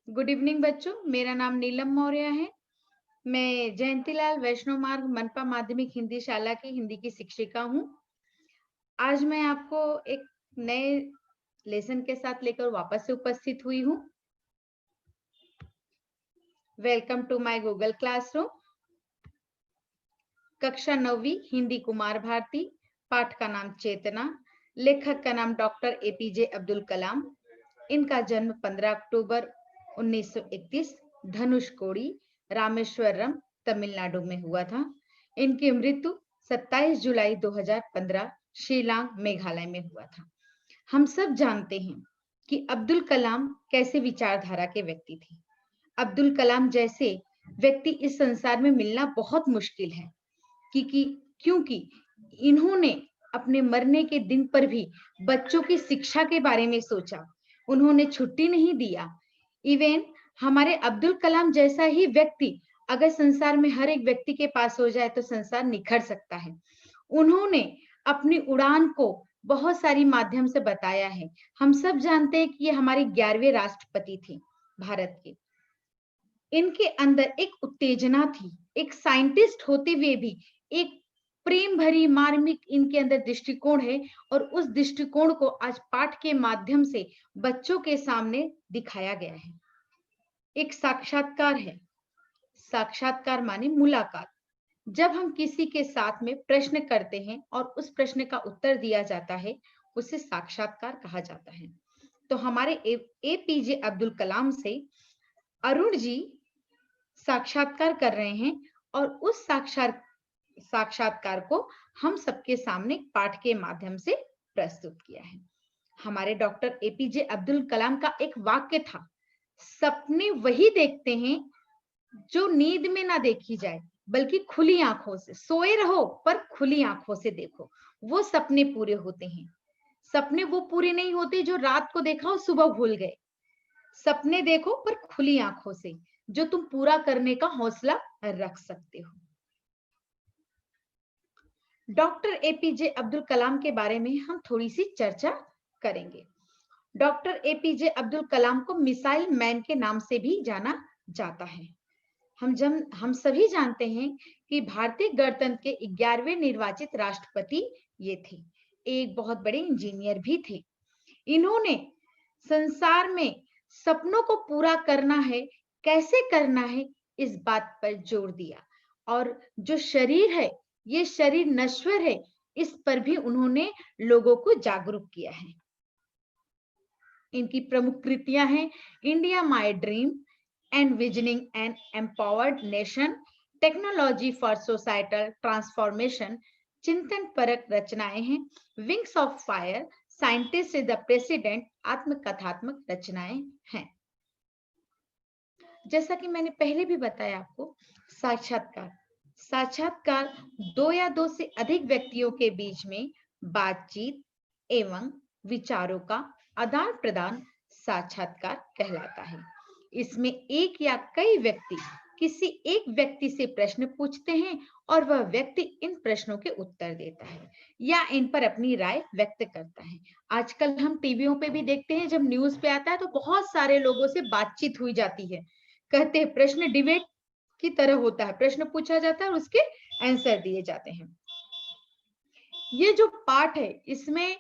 Good evening बच्चों, मेरा नाम नीलम मौर्य है। मैं जयंतीलाल वैष्णव मार्ग मनपा माध्यमिक हिंदी शाला की हिंदी की शिक्षिका हूँ। आज मैं आपको एक नए लेसन के साथ लेकर वापस से उपस्थित हुई हूँ। Welcome to my Google classroom. कक्षा 9वीं हिंदी कुमार भारती। पाठ का नाम चेतना। लेखक का नाम डॉक्टर एपीजे अब्दुल कलाम। इनका जन्म 15 अक्टूबर 1931 धनुषकोडी, रामेश्वरम, तमिलनाडु में हुआ था। इनकी मृत्यु 27 जुलाई 2015 शिलांग, मेघालय में हुआ था। हम सब जानते हैं कि अब्दुल कलाम कैसे विचारधारा के व्यक्ति थे। अब्दुल कलाम जैसे व्यक्ति इस संसार में मिलना बहुत मुश्किल है, क्योंकि इन्होंने अपने मरने के दिन पर भी बच्चों की शिक्षा के बारे में सोचा। उन्होंने छुट्टी नहीं दिया। इवन हमारे अब्दुल कलाम जैसा ही व्यक्ति अगर संसार में हर एक व्यक्ति के पास हो जाए तो संसार निखर सकता है। उन्होंने अपनी उड़ान को बहुत सारी माध्यम से बताया है। हम सब जानते हैं कि ये हमारे 11वें राष्ट्रपति थे भारत के। इनके अंदर एक उत्तेजना थी, एक साइंटिस्ट होते हुए भी एक प्रेम भरी मार्मिक इनके अंदर दृष्टिकोण है, और उस दृष्टिकोण को आज पाठ के माध्यम से बच्चों के सामने दिखाया गया है। एक साक्षात्कार है। साक्षात्कार माने मुलाकात। जब हम किसी के साथ में प्रश्न करते हैं और उस प्रश्न का उत्तर दिया जाता है, उसे साक्षात्कार कहा जाता है। तो हमारे एपीजे अब्दुल कलाम से अरुण जी साक्षात्कार कर रहे हैं, और उस साक्षात्कार को हम सबके सामने पाठ के माध्यम से प्रस्तुत किया है। हमारे डॉक्टर एपीजे अब्दुल कलाम का एक वाक्य था, सपने वही देखते हैं जो नींद में ना देखी जाए, बल्कि खुली आंखों से। सोए रहो पर खुली आंखों से देखो, वो सपने पूरे होते हैं। सपने वो पूरे नहीं होते जो रात को देखा और सुबह भूल गए। सपने देखो पर खुली आंखों से, जो तुम पूरा करने का हौसला रख सकते हो। डॉक्टर एपीजे अब्दुल कलाम के बारे में हम थोड़ी सी चर्चा करेंगे। डॉक्टर एपीजे अब्दुल कलाम को मिसाइल मैन के नाम से भी जाना जाता है। हम सभी जानते हैं कि भारतीय गणतंत्र के 11वें निर्वाचित राष्ट्रपति ये थे। एक बहुत बड़े इंजीनियर भी थे। इन्होंने संसार में सपनों को पूरा करना है, कैसे करना है, इस बात पर जोर दिया। और जो शरीर है, ये शरीर नश्वर है, इस पर भी उन्होंने लोगों को जागरूक किया है। इनकी प्रमुख कृतियां हैं India my dream, envisioning an empowered nation, technology for societal transformation, चिंतन परक रचनाएं हैं, wings of fire, scientist is the president, आत्मकथात्मक रचनाएं हैं। जैसा कि मैंने पहले भी बताया आपको, साक्षात्कार साक्षात्कार दो या दो से अधिक व्यक्तियों के बीच में बातचीत एवं विचारों का आदान प्रदान साक्षात्कार कहलाता है। इसमें एक या कई व्यक्ति किसी एक व्यक्ति से प्रश्न पूछते हैं और वह व्यक्ति इन प्रश्नों के उत्तर देता है या इन पर अपनी राय व्यक्त करता है। आजकल हम टीवियों पे भी देखते हैं, जब न्यूज पे आता है तो बहुत सारे लोगों से बातचीत हुई जाती है। कहते हैं प्रश्न डिबेट की तरह होता है, प्रश्न पूछा जाता है और उसके आंसर दिए जाते हैं। ये जो पाठ है, इसमें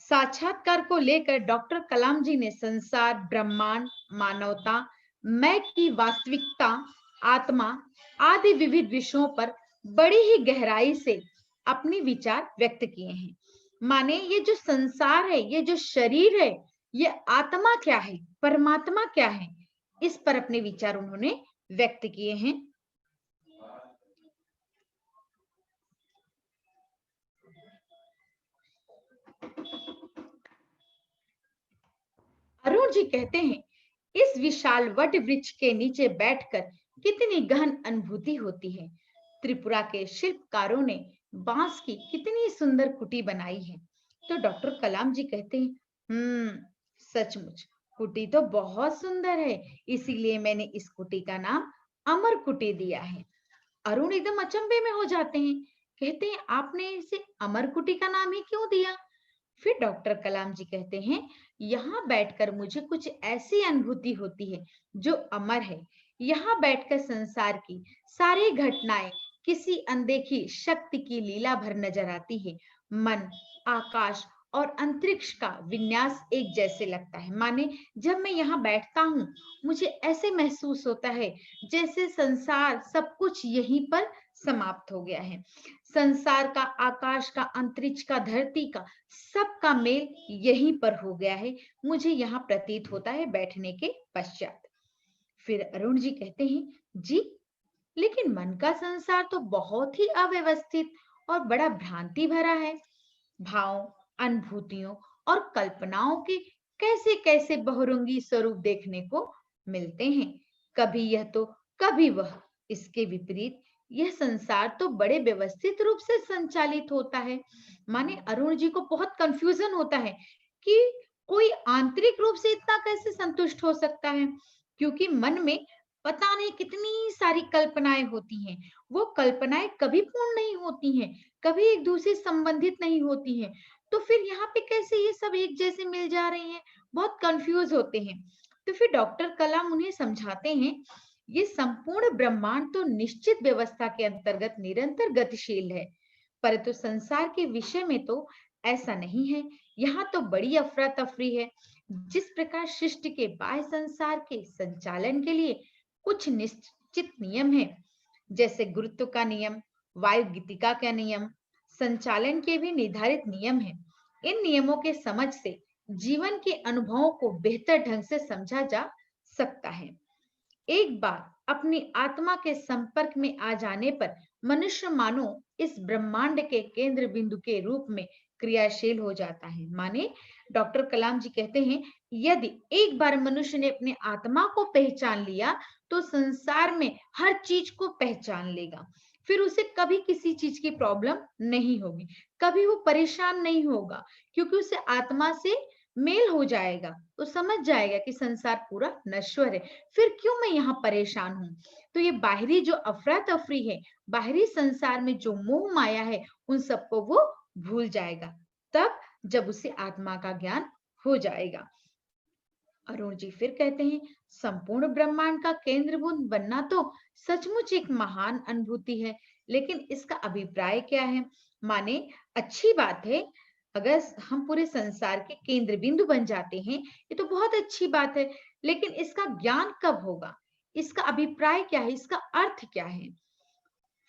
साक्षात्कार को लेकर डॉक्टर कलाम जी ने संसार, ब्रह्मांड, मानवता, मैं की वास्तविकता, आत्मा आदि विविध विषयों पर बड़ी ही गहराई से अपने विचार व्यक्त किए हैं। माने ये जो संसार है, ये जो शरीर है, ये आत्मा क्या है, परमात्मा क्या है, इस पर अपने विचार उन्होंने व्यक्त किए हैं। अरुण जी कहते हैं, इस विशाल वट वृक्ष के नीचे बैठकर कितनी गहन अनुभूति होती है। त्रिपुरा के शिल्पकारों ने बांस की कितनी सुंदर कुटी बनाई है। तो डॉक्टर कलाम जी कहते हैं, सचमुच कुटी तो बहुत सुंदर है, इसीलिए मैंने इस कुटी का नाम अमर कुटी दिया है। अरुण एकदम अचंभे में हो जाते हैं। कहते हैं, आपने इसे अमर कुटी का नाम ही क्यों दिया? फिर डॉक्टर कलाम जी कहते हैं, यहाँ बैठकर मुझे कुछ ऐसी अनुभूति होती है जो अमर है। यहाँ बैठकर संसार की सारी घटनाएं किसी अनदेखी शक्ति की लीला भर नजर आती है। मन, आकाश और अंतरिक्ष का विन्यास एक जैसे लगता है। माने जब मैं यहाँ बैठता हूँ, मुझे ऐसे महसूस होता है जैसे संसार सब कुछ यहीं पर समाप्त हो गया है। संसार का, आकाश का, अंतरिक्ष का, धरती का, सबका मेल यहीं पर हो गया है, मुझे यहाँ प्रतीत होता है बैठने के पश्चात। फिर अरुण जी कहते हैं, जी लेकिन मन का संसार तो बहुत ही अव्यवस्थित और बड़ा भ्रांति भरा है। भावों, अनुभूतियों और कल्पनाओं के कैसे कैसे बहुरंगी स्वरूप देखने को मिलते हैं। कभी यह तो कभी वह। इसके विपरीत यह संसार तो बड़े व्यवस्थित रूप से संचालित होता है। माने अरुण जी को बहुत कंफ्यूजन होता है कि कोई आंतरिक रूप से इतना कैसे संतुष्ट हो सकता है, क्योंकि मन में पता नहीं कितनी सारी कल्पनाएं होती हैं। वो कल्पनाएं कभी पूर्ण नहीं होती हैं, कभी एक दूसरे से संबंधित नहीं होती हैं। तो फिर यहाँ पे कैसे ये सब एक जैसे मिल जा रहे हैं, बहुत कंफ्यूज होते हैं। तो फिर डॉक्टर कलाम उन्हें समझाते हैं, ये संपूर्ण ब्रह्मांड तो निश्चित व्यवस्था के अंतर्गत निरंतर गतिशील है, परंतु संसार के विषय में तो ऐसा नहीं है। यहाँ तो बड़ी अफरा तफरी है। जिस प्रकार सृष्टि के बाह्य संसार के संचालन के लिए कुछ निश्चित नियम है, जैसे गुरुत्व का नियम, वायुगतिका का नियम, संचालन के भी निर्धारित नियम हैं। इन नियमों के समझ से जीवन के अनुभवों को बेहतर ढंग से समझा जा सकता है। एक बार अपनी आत्मा के संपर्क में आ जाने पर मनुष्य मानो इस ब्रह्मांड के केंद्र बिंदु के रूप में क्रियाशील हो जाता है। माने डॉक्टर कलाम जी कहते हैं, यदि एक बार मनुष्य ने अपनी आत्मा को पहचान लिया तो संसार में हर चीज को पहचान लेगा। फिर उसे कभी किसी चीज की प्रॉब्लम नहीं होगी, कभी वो परेशान नहीं होगा, क्योंकि उसे आत्मा से मेल हो जाएगा। तो समझ जाएगा कि संसार पूरा नश्वर है, फिर क्यों मैं यहाँ परेशान हूँ। तो ये बाहरी जो अफरा तफरी है, बाहरी संसार में जो मोह माया है, उन सबको वो भूल जाएगा, तब जब उसे आत्मा का ज्ञान हो जाएगा। अरुण जी फिर कहते हैं, संपूर्ण ब्रह्मांड का केंद्रबिंदु बनना तो सचमुच एक महान अनुभूति है, लेकिन इसका अभिप्राय क्या है। माने अच्छी बात है, अगर हम पूरे संसार के केंद्र बिंदु बन जाते हैं, ये तो बहुत अच्छी बात है, लेकिन इसका ज्ञान कब होगा, इसका अभिप्राय क्या है, इसका अर्थ क्या है।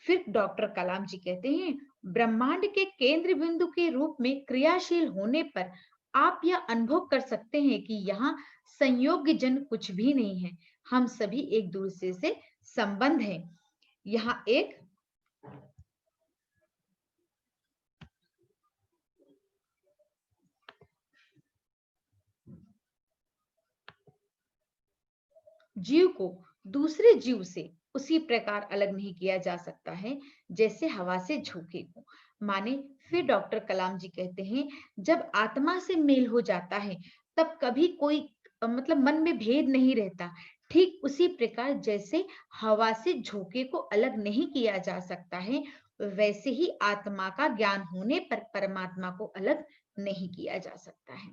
फिर डॉक्टर कलाम जी कहते हैं, ब्रह्मांड के केंद्र बिंदु के रूप में क्रियाशील होने पर आप यह अनुभव कर सकते हैं कि यहाँ संयोग जन कुछ भी नहीं है, हम सभी एक दूसरे से संबंध हैं। यहाँ एक जीव को दूसरे जीव से उसी प्रकार अलग नहीं किया जा सकता है जैसे हवा से झोंके को। माने फिर डॉक्टर कलाम जी कहते हैं, जब आत्मा से मेल हो जाता है तब कभी कोई मतलब मन में भेद नहीं रहता। ठीक उसी प्रकार जैसे हवा से झोंके को अलग नहीं किया जा सकता है, वैसे ही आत्मा का ज्ञान होने पर परमात्मा को अलग नहीं किया जा सकता है।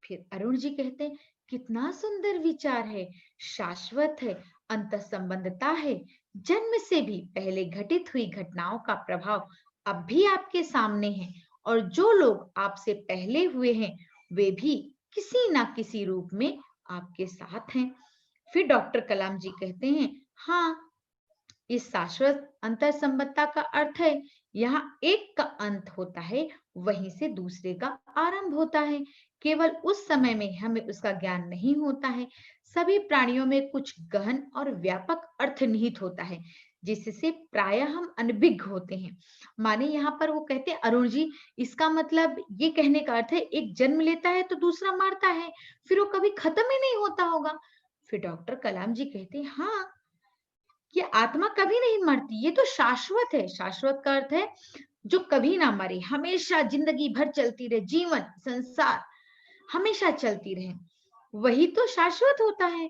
फिर अरुण जी कहते हैं, कितना सुंदर विचार है, शाश्वत है, अंतः संबंधता है, जन्म से भी पहले घटित हुई घटनाओं का प्रभाव अब भी आपके सामने है, और जो लोग आपसे पहले हुए हैं वे भी किसी ना किसी रूप में आपके साथ हैं। फिर डॉक्टर कलाम जी कहते हैं, हाँ, इस शाश्वत अंतर संबद्धता का अर्थ है, यहाँ एक का अंत होता है, वहीं से दूसरे का आरंभ होता है। केवल उस समय में हमें उसका ज्ञान नहीं होता है। सभी प्राणियों में कुछ गहन और व्यापक अर्थ निहित होता है, जिससे प्रायः हम अनभिज्ञ होते हैं। माने यहाँ पर वो कहते हैं, अरुण जी, इसका मतलब ये कहने का अर्थ है, एक जन्म लेता है तो दूसरा मरता है, फिर वो कभी खत्म ही नहीं होता होगा। फिर डॉक्टर कलाम जी कहते हैं, हाँ, ये आत्मा कभी नहीं मरती, ये तो शाश्वत है। शाश्वत का अर्थ है जो कभी ना मरे, हमेशा जिंदगी भर चलती रहे, जीवन संसार हमेशा चलती रहे, वही तो शाश्वत होता है।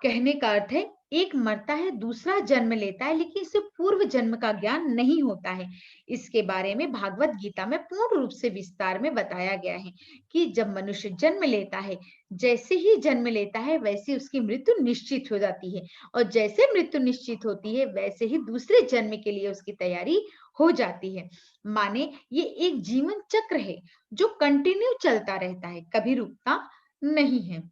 कहने का अर्थ है एक मरता है दूसरा जन्म लेता है, लेकिन इसे पूर्व जन्म का ज्ञान नहीं होता है। इसके बारे में भागवत गीता में पूर्ण रूप से विस्तार में बताया गया है कि जब मनुष्य जन्म लेता है, जैसे ही जन्म लेता है वैसे उसकी मृत्यु निश्चित हो जाती है, और जैसे मृत्यु निश्चित होती है वैसे ही दूसरे जन्म के लिए उसकी तैयारी हो जाती है। माने ये एक जीवन चक्र है जो कंटिन्यू चलता रहता है, कभी रुकता नहीं है।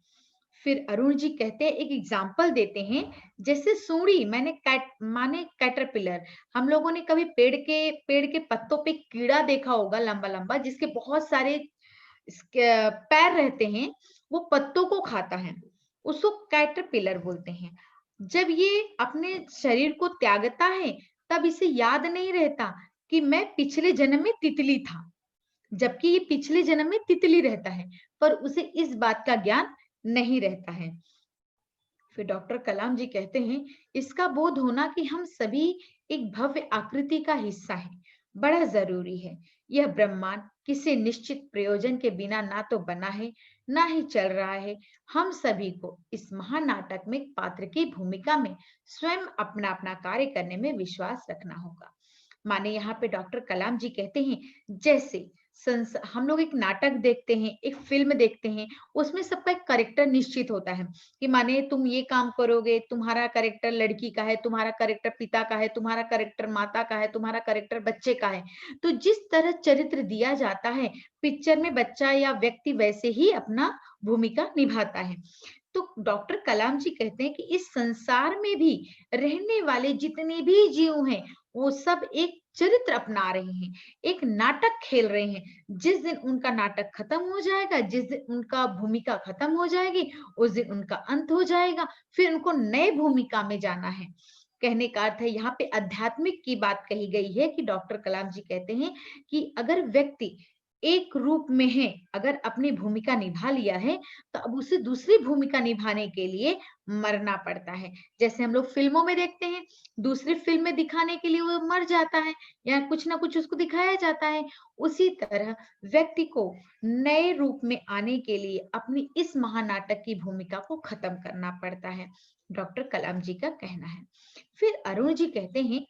फिर अरुण जी कहते हैं, एक एग्जाम्पल देते हैं, जैसे सूढ़ी माने कैटरपिलर। हम लोगों ने कभी पेड़ के पत्तों पे कीड़ा देखा होगा लंबा लंबा, जिसके बहुत सारे पैर रहते हैं, वो पत्तों को खाता है, उसको कैटरपिलर बोलते हैं। जब ये अपने शरीर को त्यागता है, तब इसे याद नहीं रहता कि मैं पिछले जन्म में तितली था, जबकि ये पिछले जन्म में तितली रहता है, पर उसे इस बात का ज्ञान नहीं रहता है। फिर डॉक्टर कलाम जी कहते हैं, इसका बोध होना कि हम सभी एक भव्य आकृति का हिस्सा हैं, बड़ा जरूरी है। यह ब्रह्मांड किसी निश्चित प्रयोजन के बिना ना तो बना है, ना ही चल रहा है। हम सभी को इस महानाटक में एक पात्र की भूमिका में स्वयं अपना अपना कार्य करने में विश्वास रखना होगा। माने यहाँ पे डॉक्टर कलाम जी कहते हैं, जैसे हम लोग एक नाटक देखते हैं, एक फिल्म देखते हैं, उसमें सबका एक कैरेक्टर निश्चित होता है कि माने तुम ये काम करोगे, तुम्हारा कैरेक्टर लड़की का है, तुम्हारा कैरेक्टर पिता का है, तुम्हारा कैरेक्टर माता का है, तुम्हारा कैरेक्टर बच्चे का है। तो जिस तरह चरित्र दिया जाता है पिक्चर में, बच्चा या व्यक्ति वैसे ही अपना भूमिका निभाता है। तो डॉक्टर कलाम जी कहते हैं कि इस संसार में भी रहने वाले जितने भी जीव हैं, वो सब एक चरित्र अपना रहे हैं, एक नाटक खेल रहे हैं। जिस दिन उनका नाटक खत्म हो जाएगा, जिस दिन उनका भूमिका खत्म हो जाएगी, उस दिन उनका अंत हो जाएगा, फिर उनको नए भूमिका में जाना है। कहने का अर्थ है, यहाँ पे आध्यात्मिक की बात कही गई है कि डॉक्टर कलाम जी कहते हैं कि अगर व्यक्ति एक रूप में है, अगर अपनी भूमिका निभा लिया है, तो अब उसे दूसरी भूमिका निभाने के लिए मरना पड़ता है। जैसे हम लोग फिल्मों में देखते हैं, दूसरी फिल्म में दिखाने के लिए वो मर जाता है या कुछ ना कुछ उसको दिखाया जाता है। उसी तरह व्यक्ति को नए रूप में आने के लिए अपनी इस महानाटक की भूमिका को खत्म करना पड़ता है, डॉक्टर कलाम जी का कहना है। फिर अरुण जी कहते हैं,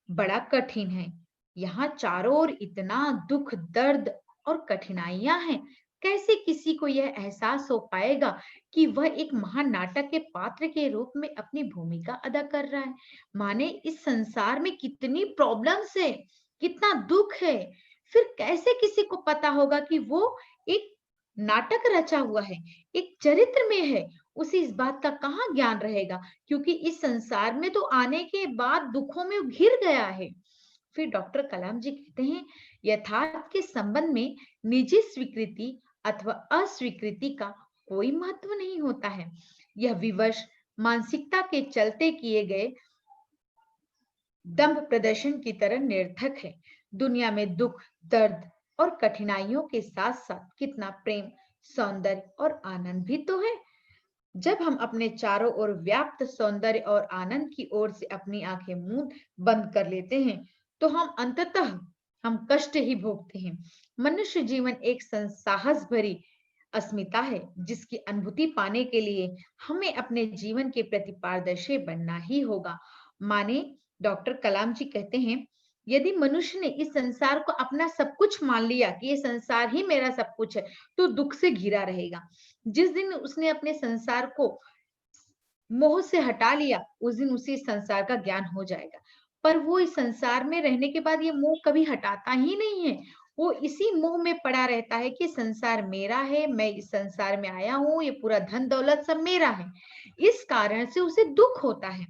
बड़ा कठिन है, यहाँ चारों ओर इतना दुख, दर्द और कठिनाइयां हैं। कैसे किसी को यह एहसास हो पाएगा कि वह एक महानाटक के पात्र के रूप में अपनी भूमिका अदा कर रहा है। माने इस संसार में कितनी प्रॉब्लम्स है, कितना दुख है, फिर कैसे किसी को पता होगा कि वो एक नाटक रचा हुआ है, एक चरित्र में है। उसे इस बात का कहाँ ज्ञान रहेगा, क्योंकि इस संसार में तो आने के बाद दुखों में घिर गया है। फिर डॉक्टर कलाम जी कहते हैं, यथार्थ के संबंध में निजी स्वीकृति अथवा अस्वीकृति का कोई महत्व नहीं होता है। यह विवश मानसिकता के चलते किए गए दंभ प्रदर्शन की तरह निरर्थक है। दुनिया में दुख, दर्द और कठिनाइयों के साथ साथ कितना प्रेम, सौंदर्य और आनंद भी तो है। जब हम अपने चारों ओर व्याप्त सौंदर्य और आनंद की ओर से अपनी आंखें मूंद बंद कर लेते हैं, तो हम कष्ट ही भोगते हैं। मनुष्य जीवन एक साहस भरी अस्मिता है, जिसकी अनुभूति पाने के लिए हमें अपने जीवन के प्रति पारदर्शी बनना ही होगा। माने डॉक्टर कलाम जी कहते हैं, यदि मनुष्य ने इस संसार को अपना सब कुछ मान लिया कि ये संसार ही मेरा सब कुछ है, तो दुख से घिरा रहेगा। जिस दिन उसने अपने संसार को मोह से हटा लिया, उस दिन उसे इस संसार का ज्ञान हो जाएगा। पर वो इस संसार में रहने के बाद ये मोह कभी हटाता ही नहीं है। वो इसी मोह में पड़ा रहता है कि संसार मेरा है, मैं इस संसार में आया हूँ, ये पूरा धन दौलत सब मेरा है। इस कारण से उसे दुख होता है।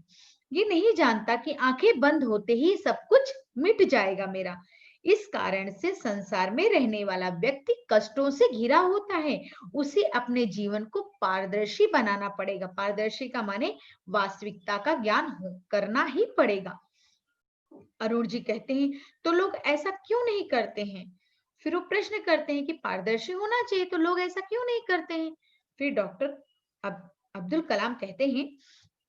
ये नहीं जानता कि आंखें बंद होते ही सब कुछ मिट जाएगा मेरा। इस कारण से संसार में रहने वाला व्यक्ति कष्टों से घिरा होता है। उसे अपने जीवन को पारदर्शी बनाना पड़ेगा। पारदर्शी का माने वास्तविकता का ज्ञान करना ही पड़ेगा। अरुण जी कहते हैं, तो लोग ऐसा क्यों नहीं करते हैं? फिर वो प्रश्न करते हैं कि पारदर्शी होना चाहिए, तो लोग ऐसा क्यों नहीं करते हैं? फिर डॉक्टर अब्दुल कलाम कहते हैं,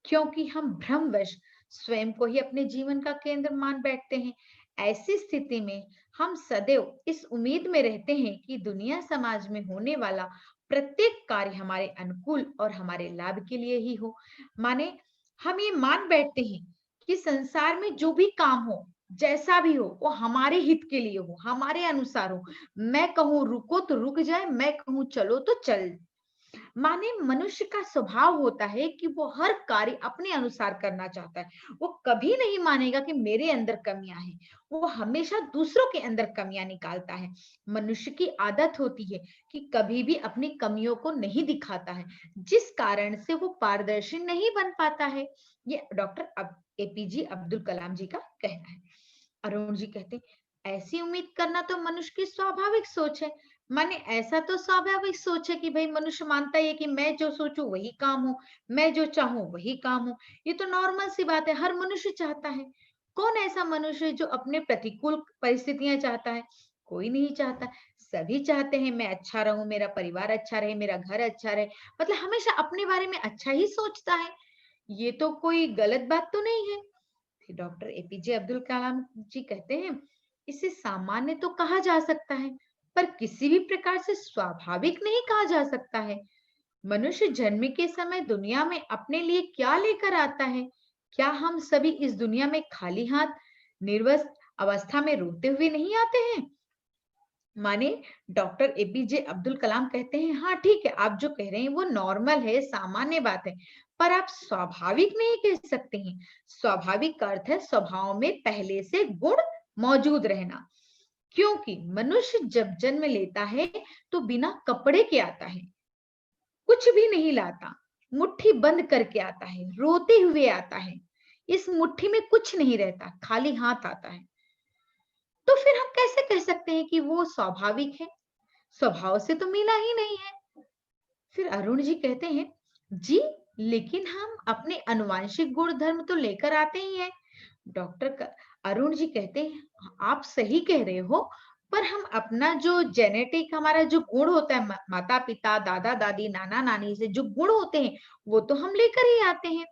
क्योंकि हम भ्रमवश स्वयं को ही अपने जीवन का केंद्र मान बैठते हैं। ऐसी स्थिति में हम सदैव इस उम्मीद में रहते हैं कि दुनिया समाज में होने वाला प्रत्येक कार्य हमारे अनुकूल और हमारे लाभ के लिए ही हो। माने हम ये मान बैठते हैं कि संसार में जो भी काम हो, जैसा भी हो, वो हमारे हित के लिए हो, हमारे अनुसार हो। मैं कहूँ रुको तो रुक जाए, मैं कहूँ चलो तो चल। माने मनुष्य का स्वभाव होता है कि वो हर कार्य अपने अनुसार करना चाहता है। वो कभी नहीं मानेगा कि मेरे अंदर कमियां हैं। वो हमेशा दूसरों के अंदर कमियां निकालता है। मनुष्य की आदत होती है कि कभी भी अपनी कमियों को नहीं दिखाता है, जिस कारण से वो पारदर्शी नहीं बन पाता है। ये डॉक्टर एपीजे अब्दुल कलाम जी का कहना है। अरुण जी कहते हैं, ऐसी उम्मीद करना तो मनुष्य की स्वाभाविक सोच है। माने ऐसा तो स्वाभाविक सोच है कि भाई मनुष्य मानता है कि मैं जो सोचूं वही काम हो, मैं जो चाहूं वही काम हो। ये तो नॉर्मल सी बात है, हर मनुष्य चाहता है। कौन ऐसा मनुष्य है जो अपने प्रतिकूल परिस्थितियां चाहता है? कोई नहीं चाहता। सभी चाहते हैं मैं अच्छा रहूं, मेरा परिवार अच्छा रहे, मेरा घर अच्छा रहे। मतलब हमेशा अपने बारे में अच्छा ही सोचता है। ये तो कोई गलत बात तो नहीं है। फिर डॉक्टर एपीजे अब्दुल कलाम जी कहते हैं, इसे सामान्य तो कहा जा सकता है, पर किसी भी प्रकार से स्वाभाविक नहीं कहा जा सकता है। मनुष्य जन्म के समय दुनिया में अपने लिए क्या लेकर आता है? क्या हम सभी इस दुनिया में खाली हाथ, निर्वस्त्र अवस्था में रोते हुए नहीं आते हैं? माने डॉक्टर एपीजे अब्दुल कलाम कहते हैं, हाँ ठीक है, आप जो कह रहे हैं वो नॉर्मल है, सामान्य बात है, पर आप स्वाभाविक नहीं कह सकते हैं। स्वाभाविक का अर्थ है स्वभाव में पहले से गुण मौजूद रहना। क्योंकि मनुष्य जब जन्म लेता है तो बिना कपड़े के आता है, कुछ भी नहीं लाता, मुट्ठी बंद करके आता है, रोते हुए आता है। इस मुट्ठी में कुछ नहीं रहता, खाली हाथ आता है। तो फिर हम कैसे कह सकते हैं कि वो स्वाभाविक है? स्वभाव से तो मिला ही नहीं है। फिर अरुण जी कहते हैं, जी लेकिन हम अपने अनुवांशिक गुण धर्म तो लेकर आते ही हैं। अरुण जी कहते हैं, आप सही कह रहे हो, पर हम अपना जो जेनेटिक हमारा जो गुण होता है, माता पिता दादा दादी नाना नानी से जो गुण होते हैं, वो तो हम लेकर ही आते हैं।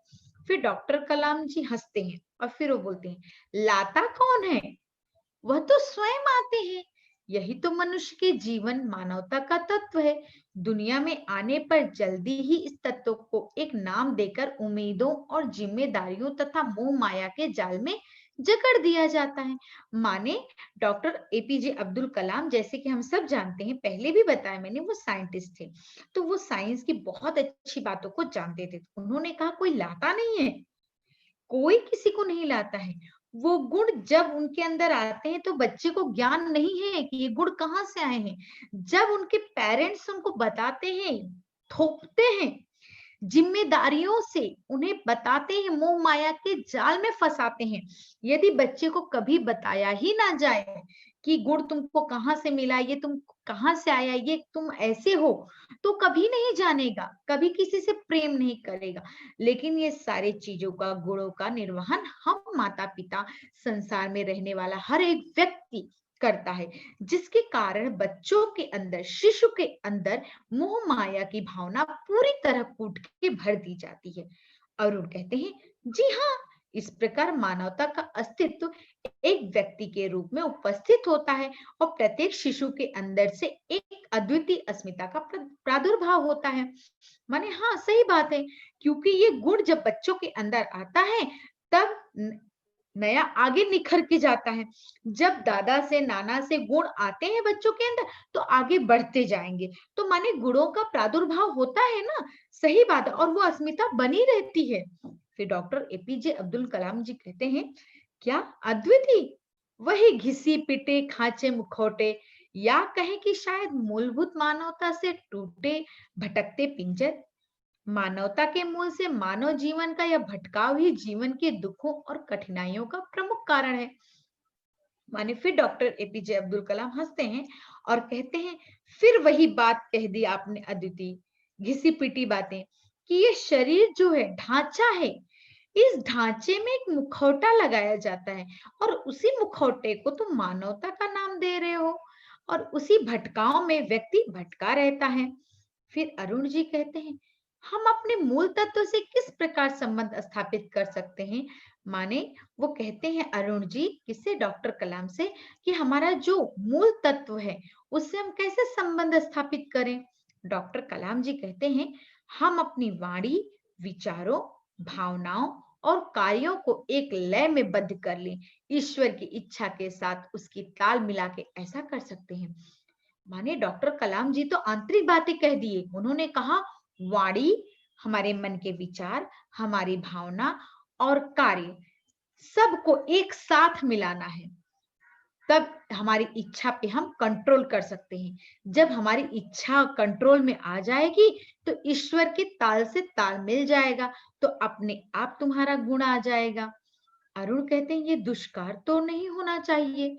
फिर डॉक्टर कलाम जी हंसते हैं और फिर वो बोलते हैं, लाता कौन है? वह तो स्वयं आते हैं। यही तो मनुष्य के जीवन मानवता का तत्व है। दुनिया में आने पर जल्दी ही इस तत्व को एक नाम देकर उम्मीदों और जिम्मेदारियों तथा मोह माया के जाल में जकड़ दिया जाता है। माने डॉक्टर एपीजे अब्दुल कलाम, जैसे कि हम सब जानते हैं, पहले भी बताया मैंने, वो साइंटिस्ट थे। तो वो साइंस की बहुत अच्छी बातों को जानते थे। उन्होंने कहा कोई लाता नहीं है, कोई किसी को नहीं लाता है। वो गुण जब उनके अंदर आते हैं तो बच्चे को ज्ञान नहीं है कि ये गुण कहाँ से आए हैं। जब उनके पेरेंट्स उनको बताते हैं, थोपते हैं, जिम्मेदारियों से उन्हें बताते हैं, मोह माया के जाल में फंसाते हैं। यदि बच्चे को कभी बताया ही ना जाए कि गुण तुमको कहाँ से मिला, ये तुम कहाँ से आया, ये तुम ऐसे हो, तो कभी नहीं जानेगा, कभी किसी से प्रेम नहीं करेगा। लेकिन ये सारी चीजों का, गुणों का निर्वहन हम माता पिता, संसार में रहने वाला हर एक व्यक्ति करता है, जिसके कारण बच्चों के अंदर, शिशु के अंदर मोह माया की भावना पूरी तरह कूट के भर दी जाती है। अरुण कहते हैं, जी हाँ, इस प्रकार मानवता का अस्तित्व एक व्यक्ति के रूप में उपस्थित होता है और प्रत्येक शिशु के अंदर से एक अद्वितीय अस्मिता का प्रादुर्भाव होता है। माने हाँ सही बात है, क्योंकि ये गुण जब बच्चों के अंदर आता है तब नया आगे निखर के जाता है। जब दादा से नाना से गुण आते हैं बच्चों के अंदर तो आगे बढ़ते जाएंगे। तो माने गुणों का प्रादुर्भाव होता है ना, सही बात है, और वो अस्मिता बनी रहती है। फिर डॉक्टर एपीजे अब्दुल कलाम जी कहते हैं, क्या अद्वितीय? वही घिसी पिटे खांचे मुखौटे, या कहें कि शायद मूलभूत मानवता से टूटे भटकते पिंजर। मानवता के मूल से मानव जीवन का यह भटकाव ही जीवन के दुखों और कठिनाइयों का प्रमुख कारण है। माने फिर डॉक्टर एपीजे अब्दुल कलाम हंसते हैं और कहते हैं, फिर वही बात कह दी आपने अदिति, घिसी पिटी बातें, कि ये शरीर जो है ढांचा है, इस ढांचे में एक मुखौटा लगाया जाता है और उसी मुखौटे को तुम मानवता का नाम दे रहे हो और उसी भटकाव में व्यक्ति भटका रहता है। फिर अरुण जी कहते हैं, हम अपने मूल तत्व से किस प्रकार संबंध स्थापित कर सकते हैं? माने वो कहते हैं अरुण जी, किससे? डॉक्टर कलाम से, कि हमारा जो मूल तत्व है उससे हम कैसे संबंध स्थापित करें? डॉक्टर कलाम जी कहते हैं, हम अपनी वाणी, विचारों, भावनाओं और कार्यों को एक लय में बद्ध कर लें, ईश्वर की इच्छा के साथ उसकी ताल मिला के ऐसा कर सकते हैं। माने डॉक्टर कलाम जी तो आंतरिक बातें कह दिए। उन्होंने कहा वाणी, हमारे मन के विचार, हमारी भावना और कार्य सबको एक साथ मिलाना है। तब हमारी इच्छा पे हम कंट्रोल कर सकते हैं। जब हमारी इच्छा कंट्रोल में आ जाएगी तो ईश्वर के ताल से ताल मिल जाएगा, तो अपने आप तुम्हारा गुण आ जाएगा। अरुण कहते हैं ये दुष्कार तो नहीं होना चाहिए,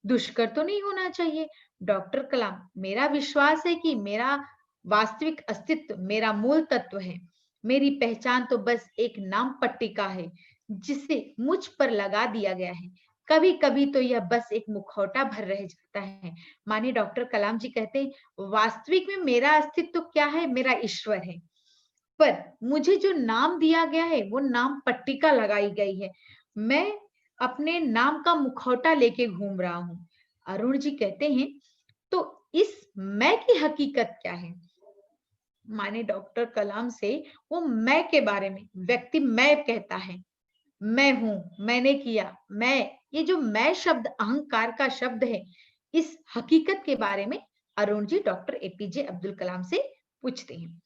दुष्कर तो नहीं होना चाहिए। डॉक्टर कलाम, मेरा विश्वास है कि मेरा वास्तविक अस्तित्व मेरा मूल तत्व है। मेरी पहचान तो बस एक नाम पट्टिका है जिसे मुझ पर लगा दिया गया है। कभी कभी तो यह बस एक मुखौटा भर रह जाता है। माने डॉक्टर कलाम जी कहते हैं वास्तविक में मेरा अस्तित्व क्या है, मेरा ईश्वर है, पर मुझे जो नाम दिया गया है वो नाम पट्टिका लगाई गई है। मैं अपने नाम का मुखौटा लेके घूम रहा हूं। अरुण जी कहते हैं तो इस मैं की हकीकत क्या है। माने डॉक्टर कलाम से वो मैं के बारे में, व्यक्ति मैं कहता है, मैं हूं, मैंने किया, मैं, ये जो मैं शब्द अहंकार का शब्द है, इस हकीकत के बारे में अरुण जी डॉक्टर एपीजे अब्दुल कलाम से पूछते हैं।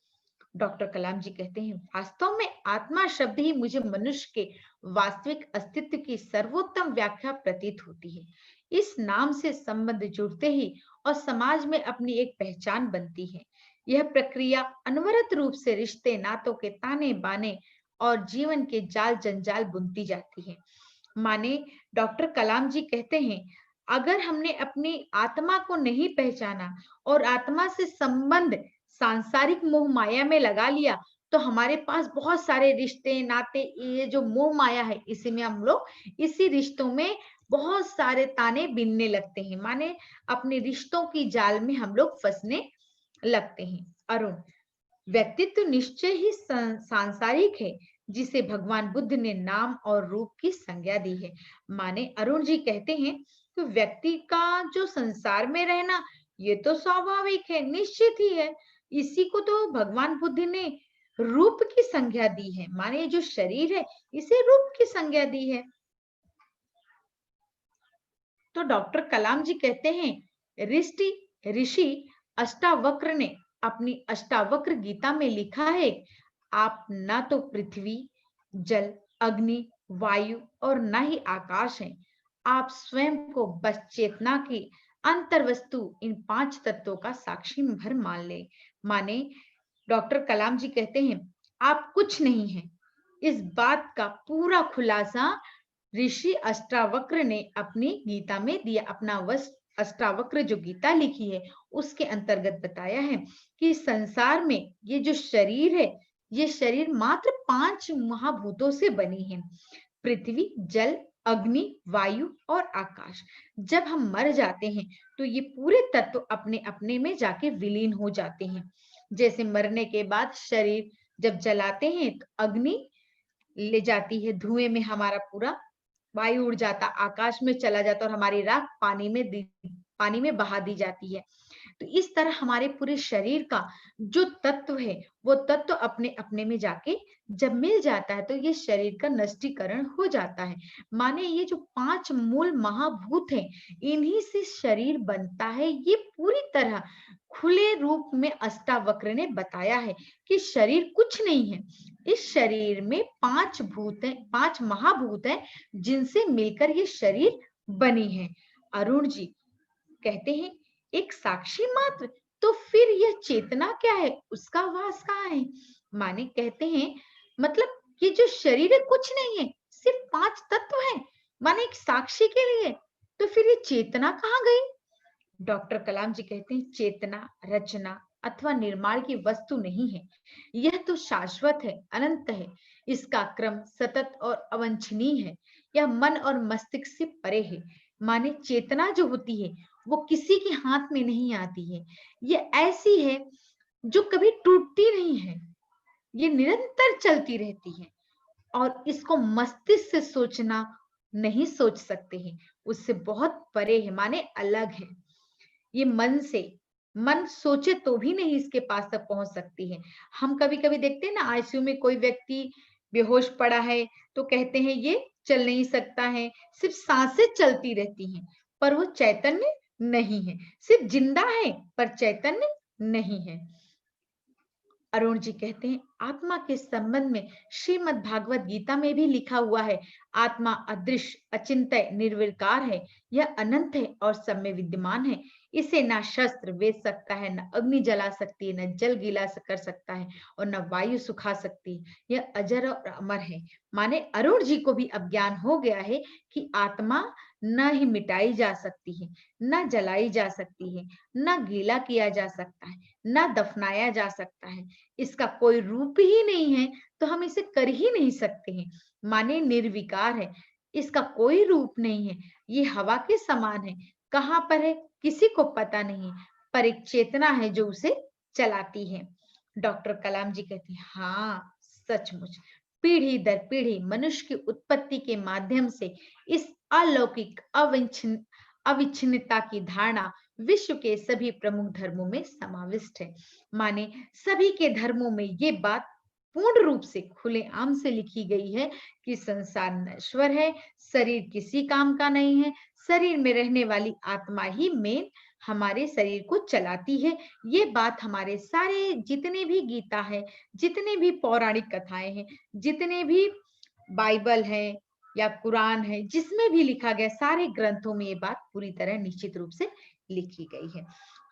डॉक्टर कलाम जी कहते हैं वास्तव में आत्मा शब्द ही मुझे मनुष्य के वास्तविक अस्तित्व की सर्वोत्तम व्याख्या प्रतीत होती है। इस नाम से संबंध जुड़ते ही और समाज में अपनी एक पहचान बनती है। यह प्रक्रिया अनवरत रूप से रिश्ते नातों के ताने बाने और जीवन के जाल जंजाल बुनती जाती है। माने डॉक्टर कलाम जी कहते हैं अगर हमने अपनी आत्मा को नहीं पहचाना और आत्मा से संबंध सांसारिक मोह माया में लगा लिया, तो हमारे पास बहुत सारे रिश्ते नाते, ये जो मोह माया है इसी में हम लोग, इसी रिश्तों में बहुत सारे ताने बिनने लगते हैं। माने अपने रिश्तों की जाल में हम लोग फंसने लगते हैं। अरुण, व्यक्तित्व निश्चय ही सांसारिक है जिसे भगवान बुद्ध ने नाम और रूप की संज्ञा दी है। माने अरुण जी कहते हैं कि व्यक्ति का जो संसार में रहना ये तो स्वाभाविक है, निश्चित ही है। इसी को तो भगवान बुद्ध ने रूप की संज्ञा दी है। माने जो शरीर है इसे रूप की संज्ञा दी है। तो डॉक्टर कलाम जी कहते हैं ऋषि अष्टावक्र ने अपनी अष्टावक्र गीता में लिखा है आप ना तो पृथ्वी, जल, अग्नि, वायु और ना ही आकाश हैं। आप स्वयं को बस चेतना की अंतर वस्तु इन 5 तत्वों का साक्षी भर मान ले। माने डॉक्टर कलाम जी कहते हैं आप कुछ नहीं हैं। इस बात का पूरा खुलासा ऋषि अष्टावक्र ने अपनी गीता में दिया। अपना वश अष्टावक्र जो गीता लिखी है उसके अंतर्गत बताया है कि संसार में ये जो शरीर है, ये शरीर मात्र 5 महाभूतों से बनी है, पृथ्वी, जल, अग्नि, वायु और आकाश। जब हम मर जाते हैं तो ये पूरे तत्व अपने अपने में जाके विलीन हो जाते हैं। जैसे मरने के बाद शरीर जब जलाते हैं तो अग्नि ले जाती है धुएं में, हमारा पूरा वायु उड़ जाता, आकाश में चला जाता और हमारी राख पानी में बहा दी जाती है। तो इस तरह हमारे पूरे शरीर का जो तत्व है वो तत्व अपने अपने में जाके जब मिल जाता है तो ये शरीर का नष्टीकरण हो जाता है। माने ये जो 5 मूल महाभूत हैं इन्हीं से शरीर बनता है। ये पूरी तरह खुले रूप में अष्टावक्र ने बताया है कि शरीर कुछ नहीं है। इस शरीर में 5 भूत हैं, 5 महाभूत हैं जिनसे मिलकर ये शरीर बनी है। अरुण जी कहते हैं एक साक्षी मात्र, तो फिर यह चेतना क्या है, उसका वास कहाँ है। माने कहते हैं मतलब ये जो शरीर है कुछ नहीं है, सिर्फ 5 तत्व है। माने एक साक्षी के लिए, तो फिर ये चेतना कहाँ गई। डॉक्टर कलाम जी कहते हैं चेतना रचना अथवा निर्माण की वस्तु नहीं है, यह तो शाश्वत है, अनंत है। इसका क्रम सतत और अवांछनीय है। यह मन और मस्तिष्क से परे है। माने चेतना जो होती है वो किसी के हाथ में नहीं आती है। ये ऐसी है जो कभी टूटती नहीं है, ये निरंतर चलती रहती है और इसको मस्तिष्क से सोचना नहीं सोच सकते हैं, उससे बहुत परे है, माने अलग है। ये मन से मन सोचे तो भी नहीं इसके पास तक पहुंच सकती है। हम कभी कभी देखते हैं ना, आईसीयू में कोई व्यक्ति बेहोश पड़ा है तो कहते हैं ये चल नहीं सकता है, सिर्फ सांसें चलती रहती हैं, पर वो चैतन्य नहीं है। सिर्फ जिंदा है पर चैतन्य नहीं है। अरुण जी कहते हैं आत्मा के संबंध में श्रीमद् भागवत गीता में भी लिखा हुआ है, आत्मा अदृश्य, अचिंत्य, निर्विकार है। यह अनंत है और सब में विद्यमान है। इसे ना शस्त्र वेच सकता है, न अग्नि जला सकती है, न जल गीला कर सकता है और न वायु सुखा सकती है। यह अजर और अमर है। माने अरुण जी को भी अब ज्ञान हो गया है कि आत्मा न ही मिटाई जा सकती है, न जलाई जा सकती है, न गीला किया जा सकता है, न दफनाया जा सकता है। इसका कोई रूप ही नहीं है तो हम इसे कर ही नहीं सकते हैं। माने निर्विकार है, इसका कोई रूप नहीं है। ये हवा के समान है, कहाँ पर है किसी को पता नहीं, पर एक चेतना है जो उसे चलाती है। डॉक्टर कलाम जी कहते हैं हाँ, सचमुच पीढ़ी दर पीढ़ी मनुष्य की उत्पत्ति के माध्यम से इस अलौकिक अविच्छिन्नता की धारणा विश्व के सभी प्रमुख धर्मों में समाविष्ट है। माने सभी के धर्मों में ये बात पूर्ण रूप से खुलेआम से लिखी गई है कि संसार नश्वर है, शरीर किसी काम का नहीं है, शरीर में रहने वाली आत्मा ही मेन हमारे शरीर को चलाती है। ये बात हमारे सारे जितने भी गीता है, जितने भी पौराणिक कथाएं हैं, जितने भी बाइबल है या कुरान है, जिसमें भी लिखा गया, सारे ग्रंथों में ये बात पूरी तरह निश्चित रूप से लिखी गई है।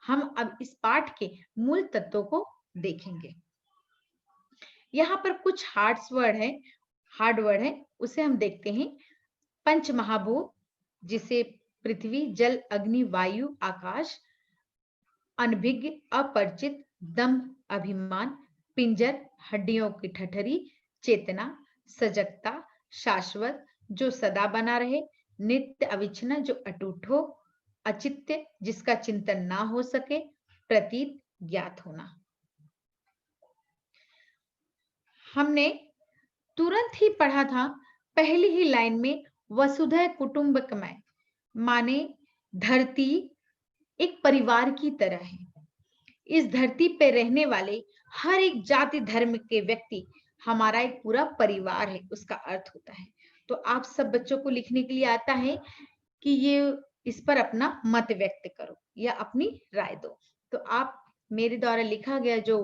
हम अब इस पाठ के मूल तत्वों को देखेंगे। यहाँ पर कुछ हार्ड वर्ड है, उसे हम देखते हैं। पंच महाभूत, जिसे पृथ्वी, जल, अग्नि, वायु, आकाश, अनभिज्ञ, अपरिचित, दम्भ, अभिमान, पिंजर, हड्डियों की ठठरी, चेतना, सजगता, शाश्वत जो सदा बना रहे, नित्य अविच्छिन्न जो अटूट हो, अचित्य जिसका चिंतन ना हो सके, प्रतीत ज्ञात होना। हमने तुरंत ही पढ़ा था पहली ही लाइन में, वसुधैव कुटुंबकमय, माने धरती एक परिवार की तरह है। इस धरती पे रहने वाले हर एक जाति धर्म के व्यक्ति हमारा एक पूरा परिवार है, उसका अर्थ होता है। तो आप सब बच्चों को लिखने के लिए आता है कि ये इस पर अपना मत व्यक्त करो या अपनी राय दो। तो आप मेरे द्वारा लिखा गया जो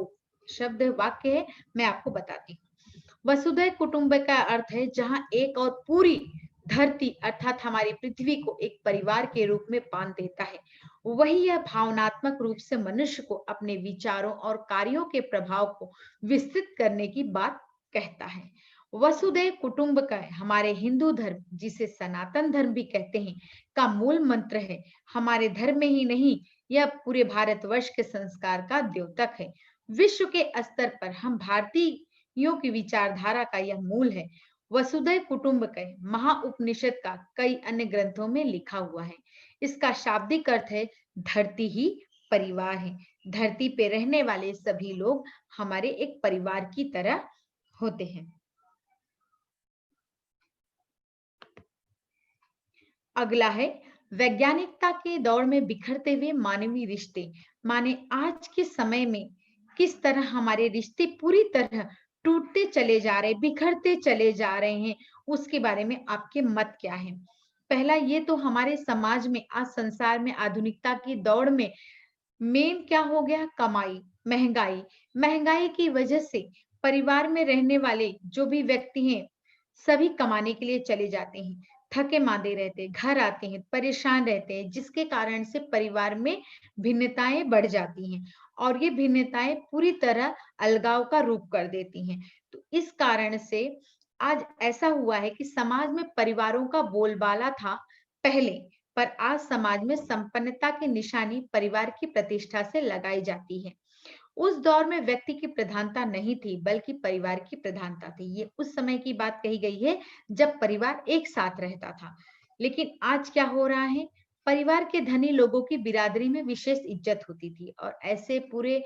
शब्द वाक्य है मैं आपको बताती हूँ। वसुधैव कुटुंबकम का अर्थ है जहां एक और पूरी धरती अर्थात हमारी पृथ्वी को एक परिवार के रूप में बांध देता है, वही यह भावनात्मक रूप से मनुष्य को अपने विचारों और कार्यों के प्रभाव को विस्तृत करने की बात कहता है। वसुधैव कुटुंबकम हमारे हिंदू धर्म, जिसे सनातन धर्म भी कहते हैं, का मूल मंत्र है। हमारे धर्म में ही नहीं, यह पूरे भारतवर्ष के संस्कार का द्योतक है। विश्व के स्तर पर हम भारतीयों की विचारधारा का यह मूल है। वसुधैव कुटुंबकम महाउपनिषद का कई अन्य ग्रंथों में लिखा हुआ है। इसका शाब्दिक अर्थ है धरती ही परिवार है। धरती पे रहने वाले सभी लोग हमारे एक परिवार की तरह होते हैं। अगला है वैज्ञानिकता के दौर में बिखरते हुए मानवीय रिश्ते, माने आज के समय में किस तरह हमारे रिश्ते पूरी तरह टूटते चले जा रहे, बिखरते चले जा रहे हैं, उसके बारे में आपके मत क्या है? पहला, ये तो हमारे समाज में, आज संसार में आधुनिकता की दौड़ में मेन क्या हो गया? कमाई, महंगाई। महंगाई की वजह से परिवार में रहने वाले जो भी व्यक्ति हैं, सभी कमाने के लिए चले जाते हैं, थके मांदे रहते हैं, घर आते हैं, परेशान रहते हैं, जिसके कारण से परिवार में भिन्नताएं बढ़ जाती हैं और ये भिन्नताएं पूरी तरह अलगाव का रूप कर देती हैं। तो इस कारण से आज ऐसा हुआ है कि समाज में परिवारों का बोलबाला था पहले, पर आज समाज में संपन्नता की निशानी परिवार की प्रतिष्ठा से लगाई जाती है। उस दौर में व्यक्ति की प्रधानता नहीं थी, बल्कि परिवार की प्रधानता थी। ये उस समय की बात कही गई है जब परिवार एक साथ रहता था। लेकिन आज क्या हो रहा है? परिवार के धनी लोगों की बिरादरी में विशेष इज्जत होती थी और ऐसे पूरे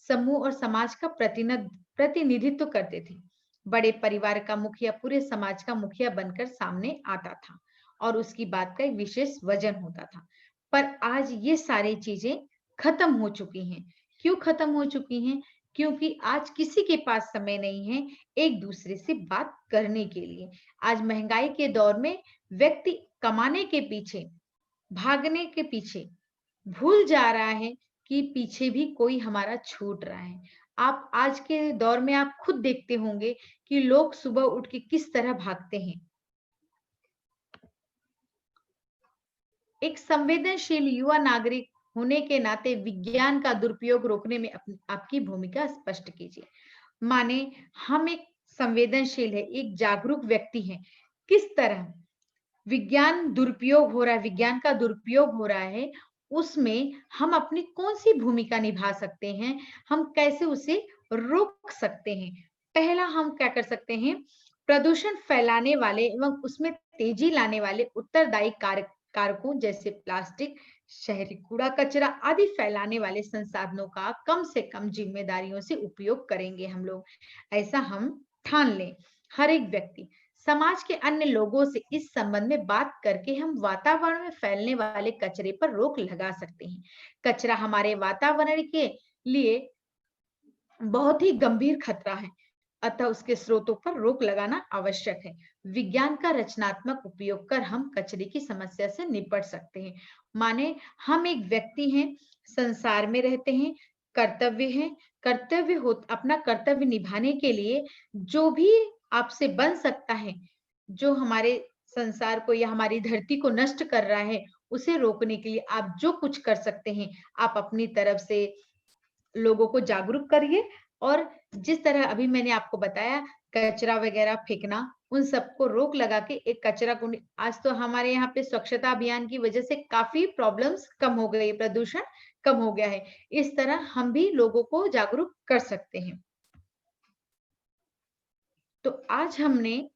समूह और समाज का प्रतिनिधित्व करते थे। बड़े परिवार का मुखिया पूरे समाज का मुखिया बनकर सामने आता था और उसकी बात का एक विशेष वजन होता था। पर आज ये सारी चीजें खत्म हो चुकी हैं। क्यों खत्म हो चुकी हैं? क्योंकि आज किसी के पास समय नहीं है एक दूसरे से बात करने के लिए। आज महंगाई के दौर में व्यक्ति कमाने के पीछे, भागने के पीछे भूल जा रहा है कि पीछे भी कोई हमारा छूट रहा है। आप आज के दौर में आप खुद देखते होंगे कि लोग सुबह उठ के किस तरह भागते हैं। एक संवेदनशील युवा नागरिक होने के नाते विज्ञान का दुरुपयोग रोकने में आपकी भूमिका स्पष्ट कीजिए। माने हम एक संवेदनशील है, एक जागरूक व्यक्ति हैं। किस तरह विज्ञान दुरुपयोग हो रहा है, विज्ञान का दुरुपयोग हो रहा है, उसमें हम अपनी कौन-सी भूमिका निभा सकते हैं, हम कैसे उसे रोक सकते हैं। पहला हम क्या कर सकते हैं, प्रदूषण फैलाने वाले एवं उसमें तेजी लाने वाले उत्तरदायी कारकों जैसे प्लास्टिक, शहरी कूड़ा-कचरा आदि फैलाने वाले संसाधनों का कम से कम जिम्मेदारियों से उपयोग करेंगे हम लोग। ऐसा हम ठान लें। हर एक व्यक्ति समाज के अन्य लोगों से इस संबंध में बात करके हम वातावरण में फैलने वाले कचरे पर रोक लगा सकते हैं। कचरा हमारे वातावरण के लिए बहुत ही गंभीर खतरा है, अतः उसके स्रोतों पर रोक लगाना आवश्यक है। विज्ञान का रचनात्मक उपयोग कर हम कचरे की समस्या से निपट सकते हैं। माने हम एक व्यक्ति हैं, संसार में रहते हैं, कर्तव्य है, कर्तव्य हो अपना कर्तव्य निभाने के लिए जो भी आपसे बन सकता है, जो हमारे संसार को या हमारी धरती को नष्ट कर रहा है, उसे रोकने के लिए आप जो कुछ कर सकते हैं, आप अपनी तरफ से लोगों को जागरूक करिए और जिस तरह अभी मैंने आपको बताया कचरा वगैरह फेंकना, उन सबको रोक लगा के एक कचरा कुंडी आज तो हमारे यहाँ पे स्वच्छता अभियान की वजह से काफ़ी प्रॉब्लम्स कम हो गई है, प्रदूषण कम हो गया है। इस तरह हम भी लोगों को जागरूक कर सकते हैं। तो आज हमने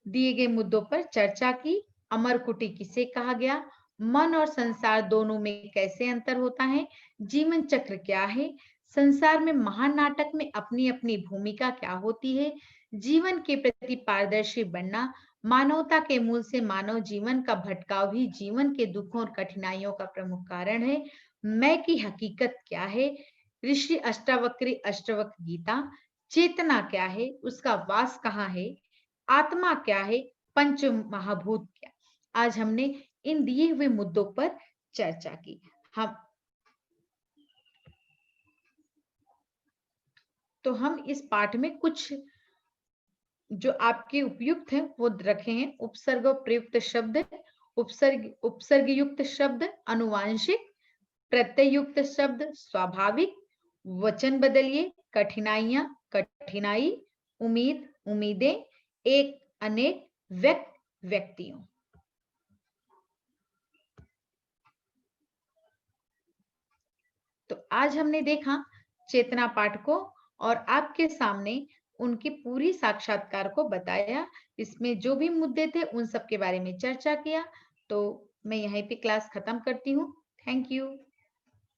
दिए गए मुद्दों पर चर्चा की। अमरकुटी किसे कहा गया? मन और संसार दोनों में कैसे अंतर होता है? जीवन चक्र क्या है? संसार में महान नाटक में अपनी-अपनी भूमिका क्या होती है? जीवन के प्रति पारदर्शी बनना, मानवता के मूल से मानव जीवन का भटकाव ही जीवन के दुखों और कठिनाइयों का प्रमुख कारण है। मैं की हकीकत क्या है? ऋषि अष्टावक्री अष्टवक्र गीता। चेतना क्या है? उसका वास कहाँ है? आत्मा क्या है? पंच महाभूत क्या? आज हमने इन दिए हुए मुद्दों पर चर्चा की। हम इस पाठ में कुछ जो आपके उपयुक्त हैं वो रखे हैं। उपसर्ग और प्रयुक्त शब्द, उपसर्ग युक्त शब्द अनुवांशिक, प्रत्यय युक्त शब्द स्वाभाविक, वचन बदलिए, कठिनाइयां कठिनाई, उम्मीद उम्मीदें, एक अनेक, व्यक्त व्यक्तियों। तो आज हमने देखा चेतना पाठ को और आपके सामने उनकी पूरी साक्षात्कार को बताया। इसमें जो भी मुद्दे थे उन सब के बारे में चर्चा किया। तो मैं यहीं पे क्लास खत्म करती हूँ। Thank you.